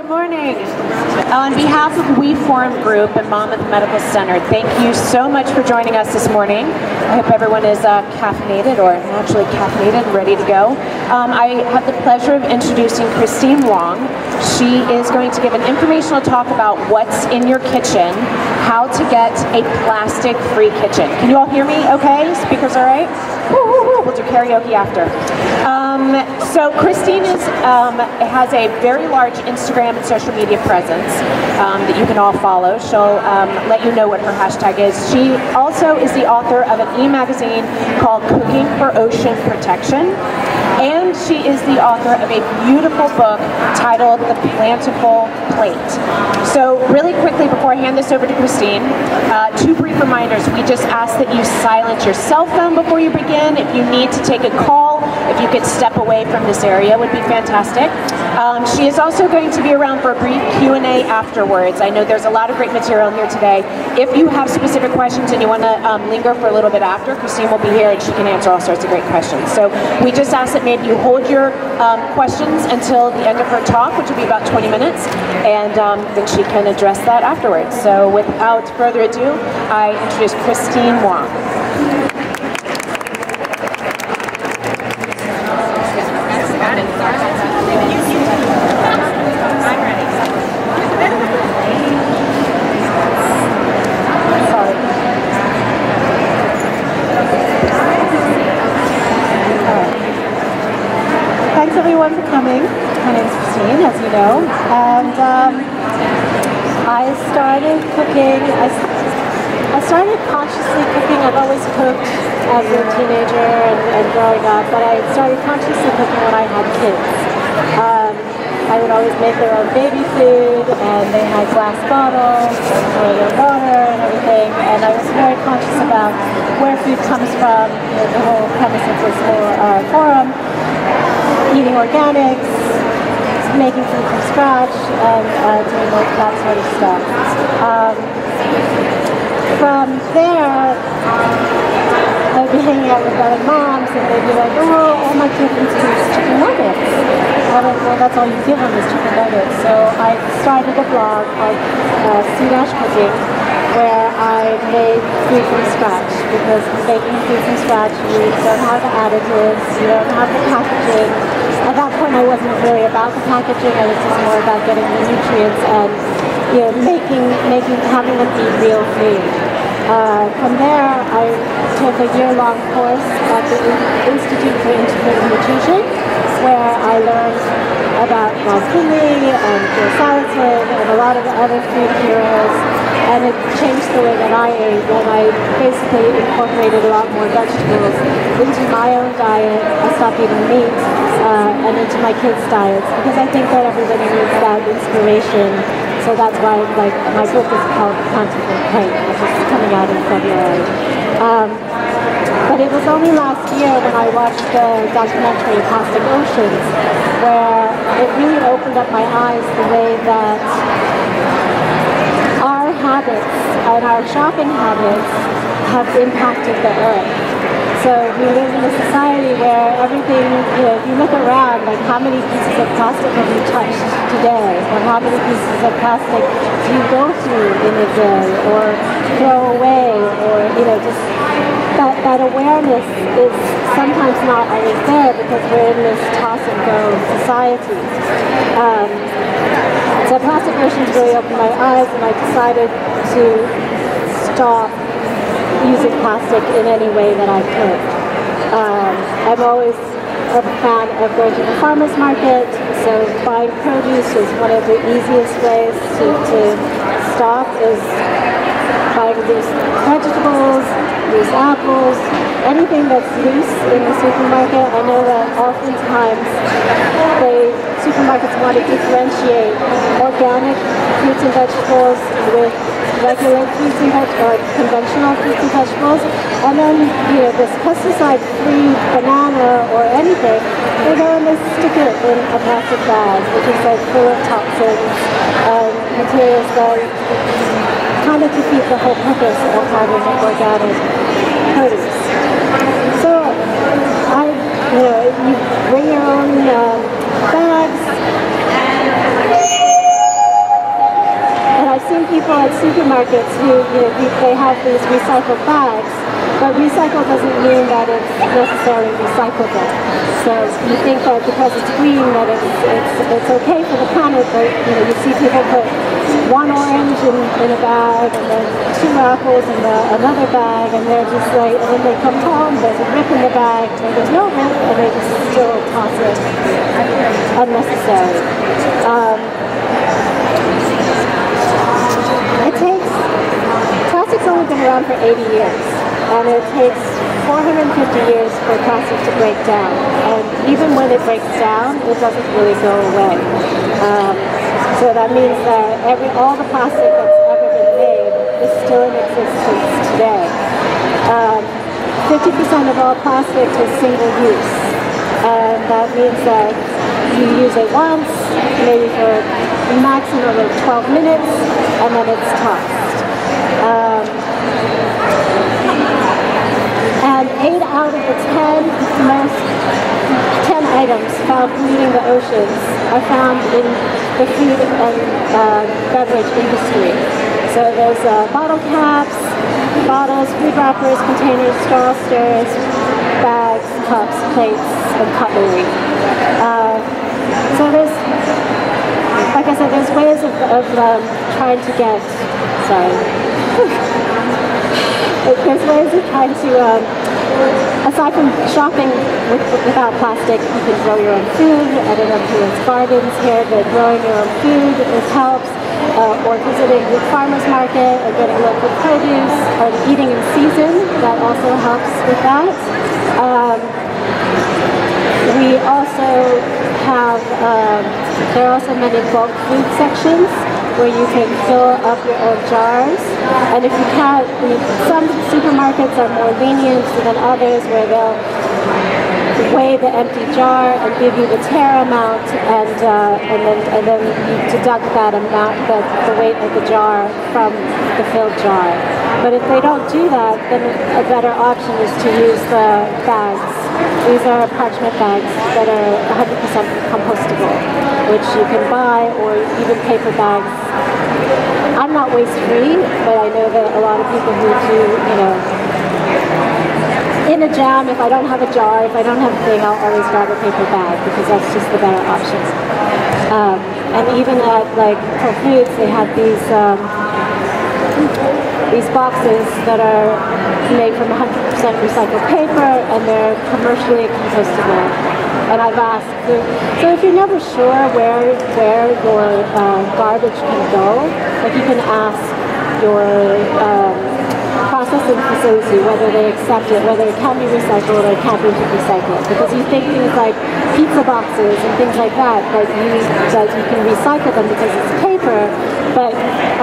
Good morning. On behalf of We Forum Group and Monmouth Medical Center, thank you so much for joining us this morning. I hope everyone is caffeinated or naturally caffeinated and ready to go. I have the pleasure of introducing Christine Wong. She is going to give an informational talk about what's in your kitchen, how to get a plastic-free kitchen. Can you all hear me okay? Speakers all right? We'll do karaoke after. So Christine has a very large Instagram and social media presence that you can all follow. She'll let you know what her hashtag is. She also is the author of an e-magazine called Cooking for Ocean Protection. And she is the author of a beautiful book titled The Plentiful Plate. So really quickly before I hand this over to Christine, two brief reminders. We just ask that you silence your cell phone before you begin. If you need to take a call, if you could step away from this area would be fantastic. She is also going to be around for a brief Q&A afterwards. I know there's a lot of great material here today. If you have specific questions and you want to linger for a little bit after, Christine will be here and she can answer all sorts of great questions. So we just ask that maybe you hold your questions until the end of her talk, which will be about 20 minutes, and then she can address that afterwards. So without further ado, I introduce Christine Wong. Thanks everyone for coming. My name is Christine, as you know, and I started cooking. I started consciously cooking. I've always cooked as a teenager and growing up, but I started consciously cooking when I had kids. I would always make their own baby food, and they had glass bottles for their water and everything, and I was very conscious about where food comes from. You know, the whole premise of this whole forum. Eating organics, making food from scratch, and doing that sort of stuff. From there, I'd be hanging out with other moms, and they'd be like, "Oh, all my kids eat is chicken nuggets." Well, that's all you give them is chicken nuggets. So I started a blog called C-Dash Cooking, where I made food from scratch, because making food from scratch, you don't have the additives, you don't have the packaging. At that point, I wasn't really about the packaging. I was just more about getting the nutrients and, you know, having them eat real food. From there, I took a year-long course at the Institute for Integrative Nutrition, where I learned about Ross Finley and Joe Salatin and a lot of the other food heroes, and it changed the way that I ate when I basically incorporated a lot more vegetables into my own diet. I stopped eating meat and into my kids' diets, because I think that everybody needs that inspiration. So that's why, like, my book is called Plentiful Plate, which is coming out in February. But it was only last year when I watched the documentary Plastic Oceans, where it really opened up my eyes the way that our habits and our shopping habits have impacted the earth. So we live in a society where everything, you know, if you look around, like how many pieces of plastic have you touched today? Or how many pieces of plastic do you go through in a day or throw away? Or, you know, just that awareness is sometimes not always there, because we're in this toss and go society. So Plastic Oceans really opened my eyes, and I decided to stop using plastic in any way that I could. I'm always a fan of going to the farmer's market, so buying produce is one of the easiest ways to stop, is buying loose vegetables, loose apples, anything that's loose in the supermarket. I know that oftentimes supermarkets want to differentiate organic fruits and vegetables with regular fruits and vegetables, or conventional fruits and vegetables, and then, you know, this pesticide-free banana or anything, they go and they stick it in a plastic bag, which is like full of toxins and materials that kind of defeat the whole purpose of having organic produce. So, you bring your own bags. people at supermarkets who, they have these recycled bags, but recycle doesn't mean that it's necessarily recyclable. So you think that because it's green that it's okay for the planet, but you see people put one orange in a bag and then two apples in another bag, and they're just like, and then they come home, there's a rip in the bag, and there's no rip, and they just still toss it. Unnecessary. Plastic's only been around for 80 years, and it takes 450 years for plastic to break down. And even when it breaks down, it doesn't really go away. So that means that all the plastic that's ever been made is still in existence today. 50% of all plastic is single use, and that means that you use it once, maybe for a maximum of 12 minutes, and then it's tossed. And 8 out of the 10 items found polluting the oceans are found in the food and beverage industry. So there's bottle caps, bottles, food wrappers, containers, straw stirrers, bags, cups, plates, and cutlery. So there's, like I said, there's ways of trying to get, there's ways of trying to, aside from shopping without plastic, you can grow your own food at an influence gardens here, but growing your own food, this helps, or visiting the farmer's market, or getting local produce, or eating in season, that also helps with that. We also have, there are also many bulk food sections where you can fill up your own jars. And if you can't, some supermarkets are more lenient than others where they'll weigh the empty jar and give you the tare amount, and then you deduct that amount, the weight of the jar from the filled jar. But if they don't do that, then a better option is to use the bags. These are parchment bags that are 100% compostable, which you can buy, or even paper bags. I'm not waste-free, but I know that a lot of people who do, in a jam, if I don't have a jar, if I don't have a thing, I'll always grab a paper bag because that's just the better option. And even at Whole Foods, they have these boxes that are made from 100% recycled paper, and they're commercially compostable. And I've asked, so if you're never sure where your garbage can go, you can ask your processing facility whether they accept it, whether it can be recycled or it can't be recycled. Because you think things like pizza boxes and things like that you can recycle them because it's paper, but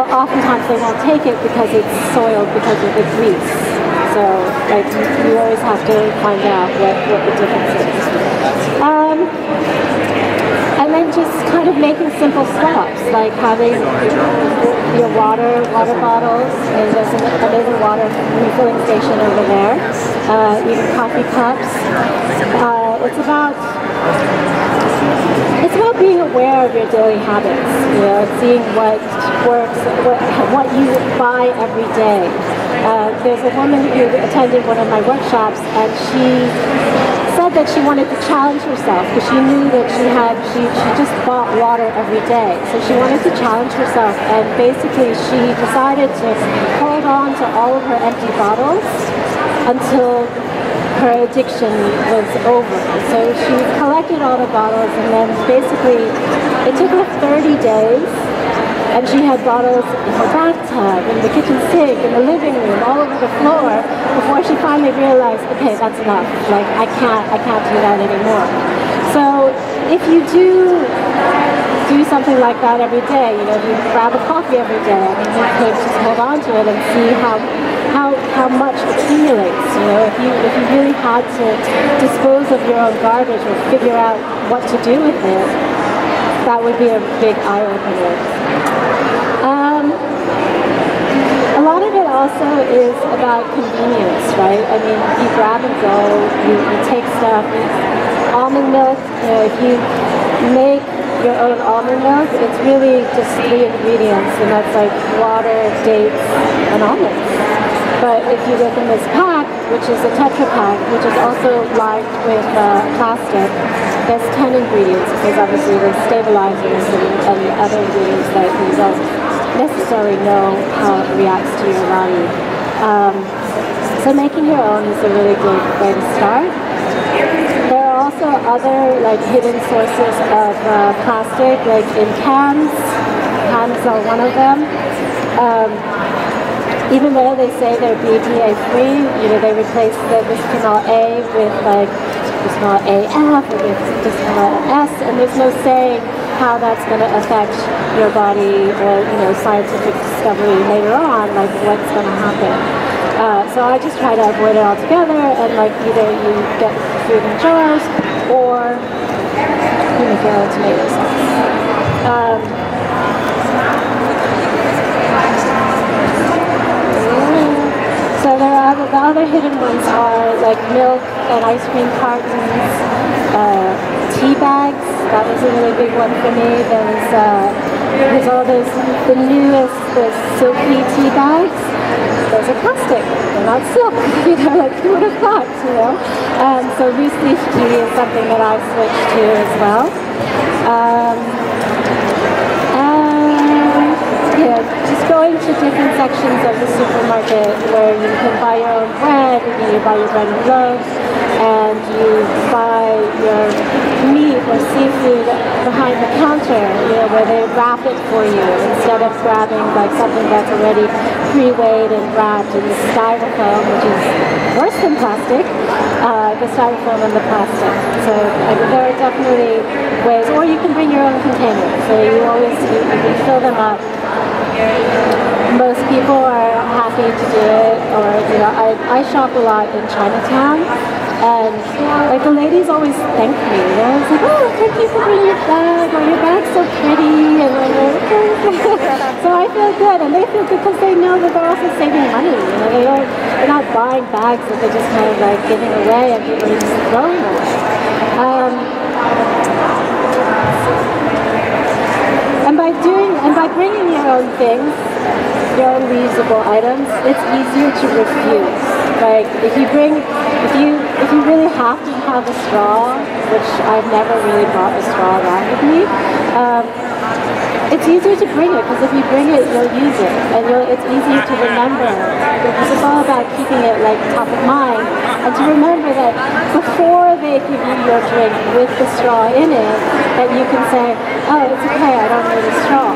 oftentimes they won't take it because it's soiled because of the grease. So you always have to find out what the difference is. And then just kind of making simple stops, like having your water bottles, and there's an amazing water refilling station over there, even coffee cups. It's about being aware of your daily habits, seeing what works, what you buy every day. There's a woman who attended one of my workshops, and she said that she wanted to challenge herself because she knew that she just bought water every day. So she wanted to challenge herself, and basically she decided to hold on to all of her empty bottles until her addiction was over. So she collected all the bottles, and then basically it took her 30 days, and she had bottles in her bathtub, in the kitchen sink, in the living room, all over the floor, before she finally realized, okay, that's enough. I can't do that anymore. So if you do something like that every day, if you grab a coffee every day, you could just hold on to it and see how much accumulates. If you really had to dispose of your own garbage or figure out what to do with it, that would be a big eye-opener. A lot of it also is about convenience, right? I mean, you grab and go, you take stuff. Almond milk, if you make your own almond milk, it's really just 3 ingredients, and that's like water, dates, and almonds. But if you look in this pack, which is a Tetra Pak, which is also lined with plastic, there's 10 ingredients, because obviously there's stabilizers and other ingredients that you don't necessarily know how it reacts to your body. So making your own is a really good way to start. There are also other like hidden sources of plastic, like in cans. Cans are one of them. Even though they say they're BPA free, you know, they replace the bisphenol A with like bisphenol AF or with bisphenol S, and there's no saying how that's going to affect your body or, you know, scientific discovery later on, like what's going to happen. So I just try to avoid it altogether, and like either you get food in jars or you make your own tomato sauce. So there are the other hidden ones are like milk and ice cream cartons, tea bags. That was a really big one for me. There's all those, the newest, the silky tea bags. Those are plastic. They're not silk. You know, like who would have thought, you know? So loose leaf tea is something that I've switched to as well. Yeah, just going to different sections of the supermarket where you can buy your own bread, you buy your bread in loaves, and you buy your meat or seafood behind the counter, you know, where they wrap it for you instead of grabbing like something that's already pre-weighed and wrapped in the styrofoam, which is worse than plastic, the styrofoam and the plastic. So there are definitely ways, or you can bring your own container, so you can fill them up. Most people are happy to do it, or you know, I shop a lot in Chinatown, and like the ladies always thank me. You know, it's like, oh, thank you for bringing your bag, or your bag's so pretty, and I'm like, okay. So I feel good, and they feel good because they know that they're also saving money. You know, they're not buying bags that they're just kind of like giving away and people are just throwing away. And by bringing your own things, your own reusable items, it's easier to refuse. Like if you really have to have a straw, which I've never really brought a straw around with me, it's easier to bring it, because if you bring it, you'll use it, and it's easier to remember, because it's all about keeping it like top of mind, and to remember that before they give you your drink with the straw in it, that you can say, oh, it's okay, I don't need a straw.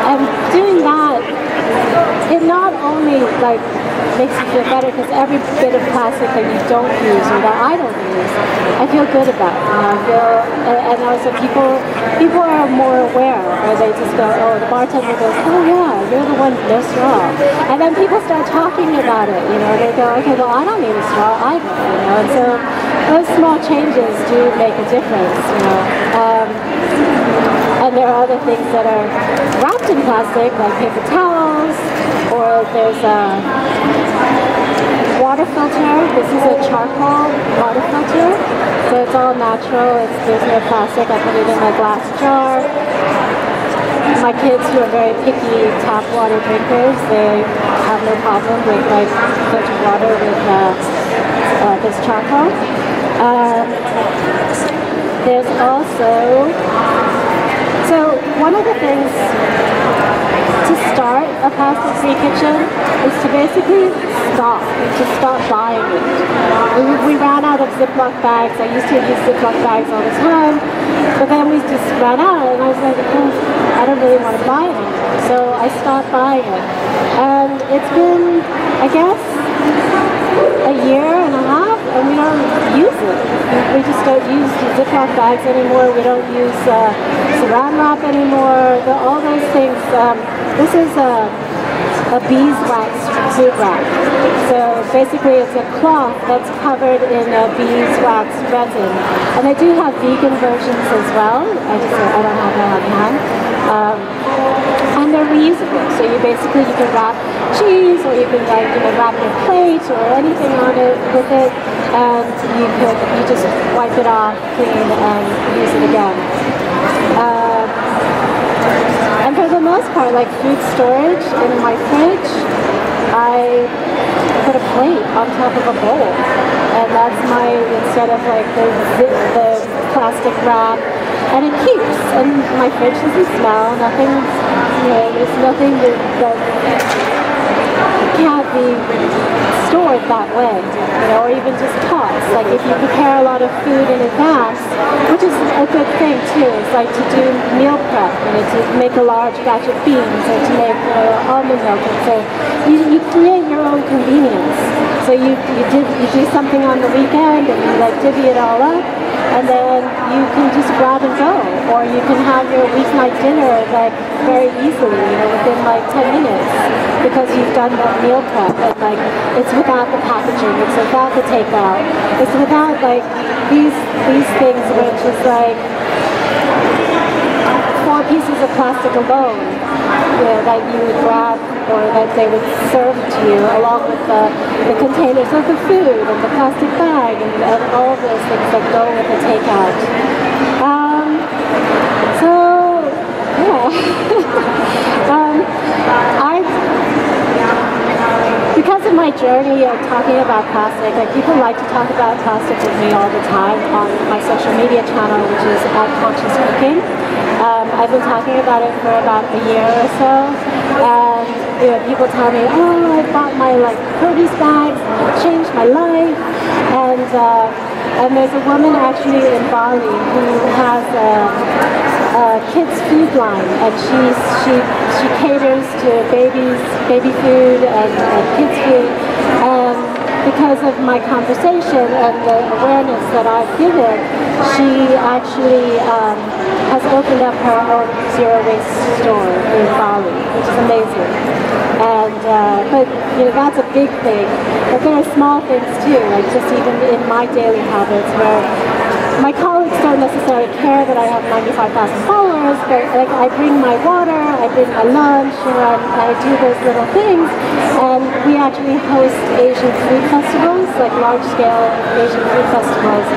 And doing that, it not only like makes you feel better, because every bit of plastic that you don't use or that I don't use, I feel good about. And also people are more aware, or they just go, oh, the bartender goes, oh yeah, you're the one with no straw. And then people start talking about it, you know, they go, okay, well, I don't need a straw either, you know, and so those small changes do make a difference, you know. And there are other things that are wrapped in plastic, like paper towels, or there's a water filter. This is a charcoal water filter, so it's all natural. There's no plastic. I put it in my glass jar. My kids, who are very picky tap water drinkers, they have no problem with like filtered water with this charcoal. There's also, so one of the things to start a plastic-free kitchen is to basically stop buying it. We ran out of Ziploc bags. I used to use Ziploc bags all the time, but then we just ran out, and I was like, oh, I don't really want to buy it anymore. So I stopped buying it, and it's been, I guess, a year and a half, and we don't use it. We just don't use Ziploc bags anymore. We don't use Saran wrap anymore. All those things. This is a beeswax food wrap. So basically, it's a cloth that's covered in beeswax resin, and they do have vegan versions as well. I don't have that on hand. And they're reusable, so you can wrap cheese, or you can wrap your plate or anything on it with it, and you just wipe it off clean and use it again. And for the most part, like food storage in my fridge, I put a plate on top of a bowl, and that's my, instead of like the plastic wrap, and it keeps, and my fridge doesn't smell, nothing, you know, there's nothing that can't be stored that way, you know, or even just pots. Like if you prepare a lot of food in advance, which is a good thing too, it's like to do meal prep, you know, to make a large batch of beans or to make almond milk. And so you create your own convenience. So you do something on the weekend and you like divvy it all up, and then you can just grab and go, or you can have your weeknight dinner like very easily, you know, within like 10 minutes, because you've done that meal prep, and like it's without the packaging, it's without the takeout, it's without like these things which is like 4 pieces of plastic alone, you know, that you would grab or that they would serve to you, along with the containers of the food and the plastic bag and all of those things that go with the takeout. So yeah, because of my journey of talking about plastic, like people like to talk about plastic with me all the time on my social media channel, which is @Conscious Cooking. I've been talking about it for about a year or so, and you know, people tell me, oh, I bought my like produce bags, changed my life, and there's a woman actually in Bali who has a kids food line, and she caters to baby food and kids food, and because of my conversation and the awareness that I've given, she actually has opened up her own zero waste store in Bali, which is amazing. And but you know, that's a big thing. But there are small things too, like just even in my daily habits, where my colleagues don't necessarily care that I have 95,000 followers, but like I bring my water, I bring my lunch, and I do those little things. And we actually host Asian food festivals, like large-scale Asian food festivals.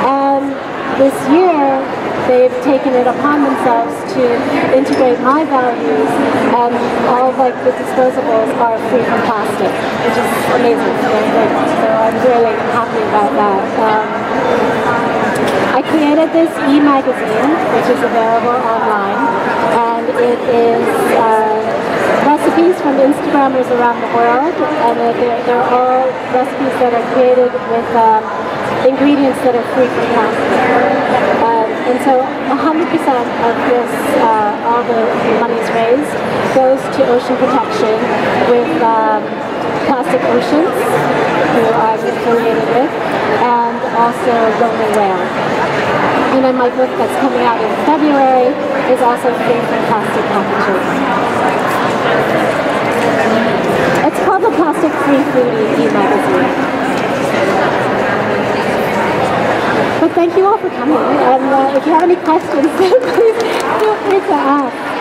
And this year, they've taken it upon themselves to integrate my values, and all of like the disposables are free from plastic, which is amazing. So I'm really happy about that. I created this e-magazine, which is available online, and it is recipes from Instagrammers around the world, and they're all recipes that are created with ingredients that are free from plastic. And so 100% of this, all the monies raised, goes to ocean protection with Plastic Oceans, who I'm affiliated with, and also Lonely Whale. And then my book that's coming out in February is also free from plastic packaging. It's called the Plastic Free Foodie e-magazine. But thank you all for coming, and if you have any questions, please feel free to ask.